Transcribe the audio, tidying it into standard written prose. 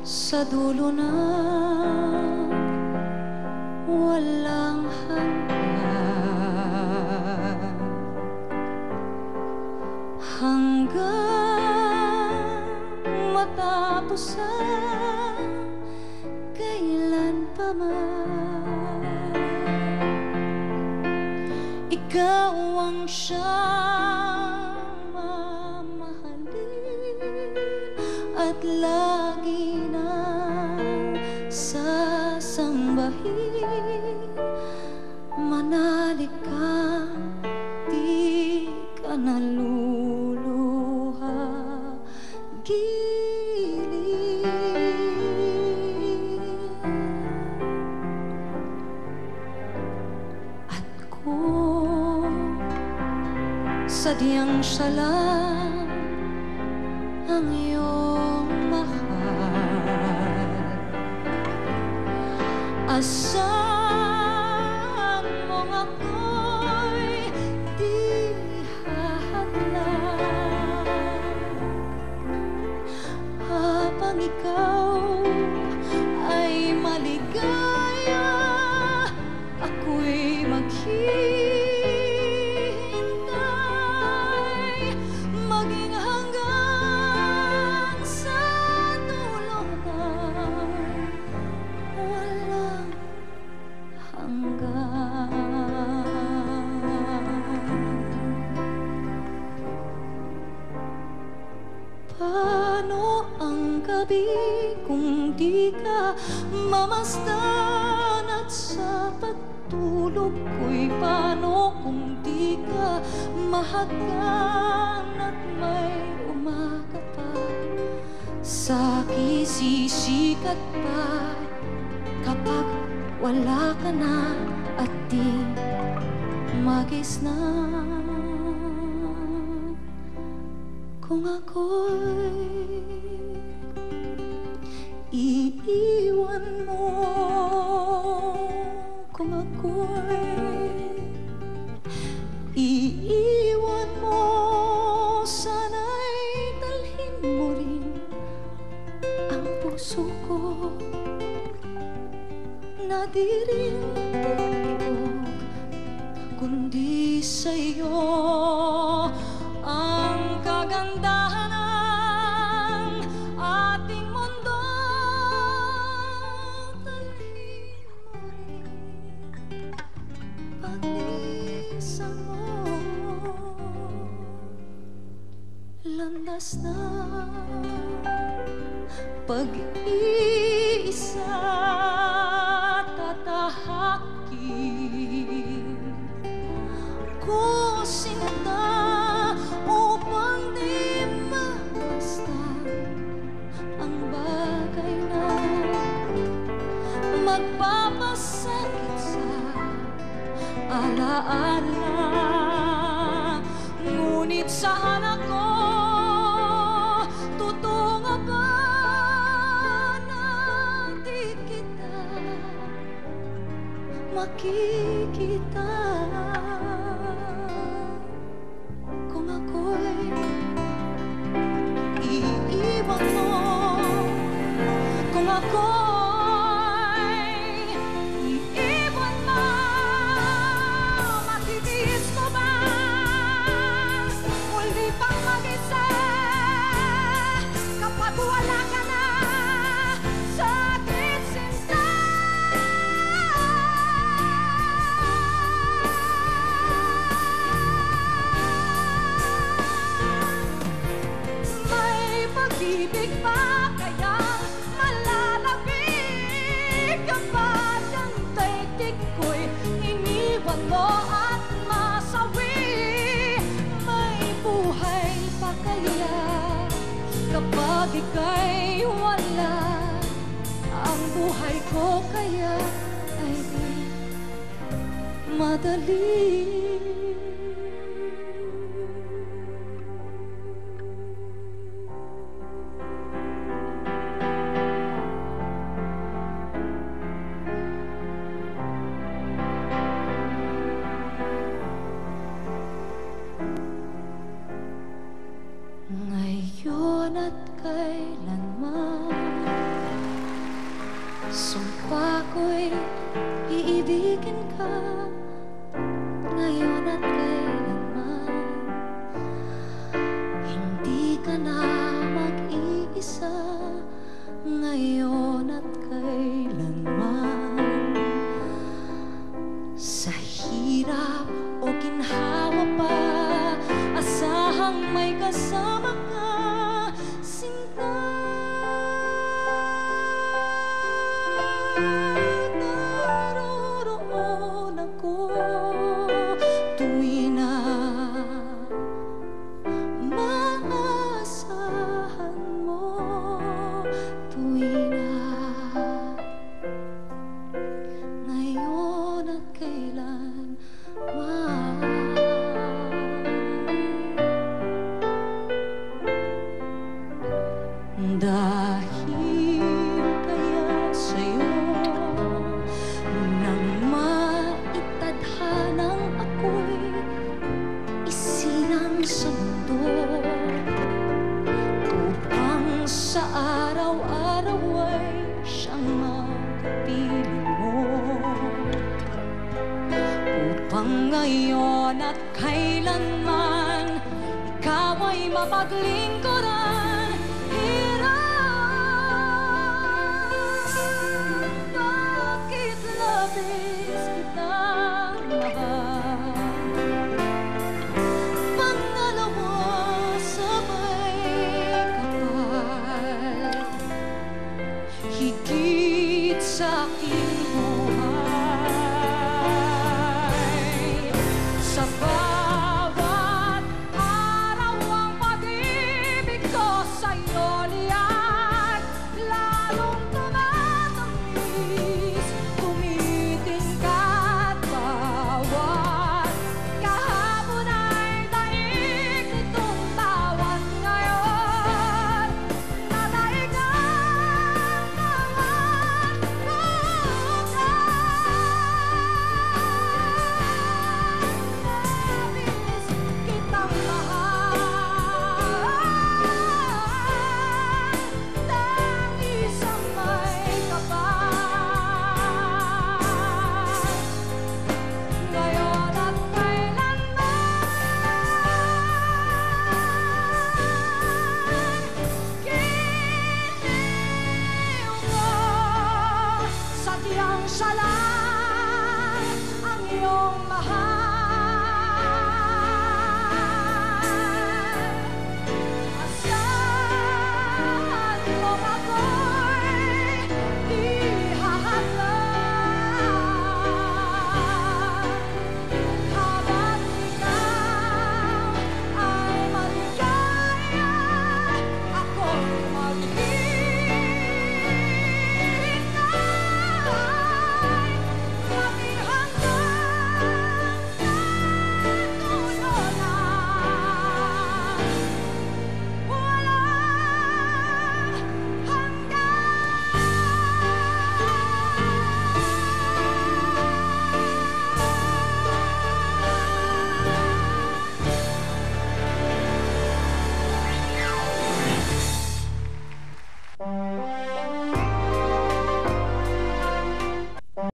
sa dulo na walang hanggan, hanggang matapos ang kailan pa man. Ikaw ang siyang mamahalin at lagi nang sasambahin. Manalig kang di ka naluluha, giliw. At kung sadyang siya lang ang iyong mahal, asahan mong ako'y di hahadlang. Habang ikaw ay maligaya, ako'y maghihintay, maging hanggang sa dulo na walang hanggan. Paano ang gabi kung di ka mamasdan at sa pagtulog ko'y paano kung di ka mahagkan at may umaga pa, sa'ki sisikat pa kapag wala ka na at di magisnan. Kung ako'y iiwan mo, kung ako'y iiwan mo, sana'y dalhin mo rin ang puso ko na di rin titibok, kundi sa'yo ang kagandahan ng ating mundo. Dalhin mo rin pag-isa mo, landas na pag-iisa tatahakin ko sinta upang di mamasdan ang bagay na magpapasakit sa alaala. Ngunit sa anak ko, totoo nga ba na di kita makikita? Kung ako'y iiwan mo, kung ako'y iiwan mo, matitiis mo ba muli pang mag-isa kapag wala ka na sa aking sinta? May pag-ibig pa kayang malalapit kapag ang daigdig ko'y iniwan mo at masawi? May buhay pa kaya kapag ika'y wala? Ang buhay ko kaya ay di madali. Ngayon at kailanman Sumpa ko'y iibigin ka ngayon at kailanman. Hindi ka na mag-iisa ngayon at kailanman. Sa hirap o ginhawa pa, asahang may kasama ka, sinta. Naroroon ako tuwi na maasahan mo, tuwi na ngayon at kailanman. Dahil kaya sa'yo nang maitadhanang ako'y isilang sa mundo, upang sa araw-araw ay siyang magpiling mo, upang ngayon at kailanman ikaw ay mapaglingkuran. Bakit labis kitang mahal? Pangalawa sabay kapal, higit sa aking buhay. Sa bawat araw ang pag-ibig ko sa'yo liyan, lalong tumatamis, tumitingkat bawat kahapon ay daig nitong tawat ngayon, nadaig ang tawat bukas. Labis kitang mahal, tangis ang may kapal, ngayon at kailanman. Giliw mo, sadyang siya lang ang iyong mahal. Asahan mo ako'y ihahadlan, habang ikaw ay maligaya, ako'y maghihintay. Kami hanggang katuloy na, walang hanggan.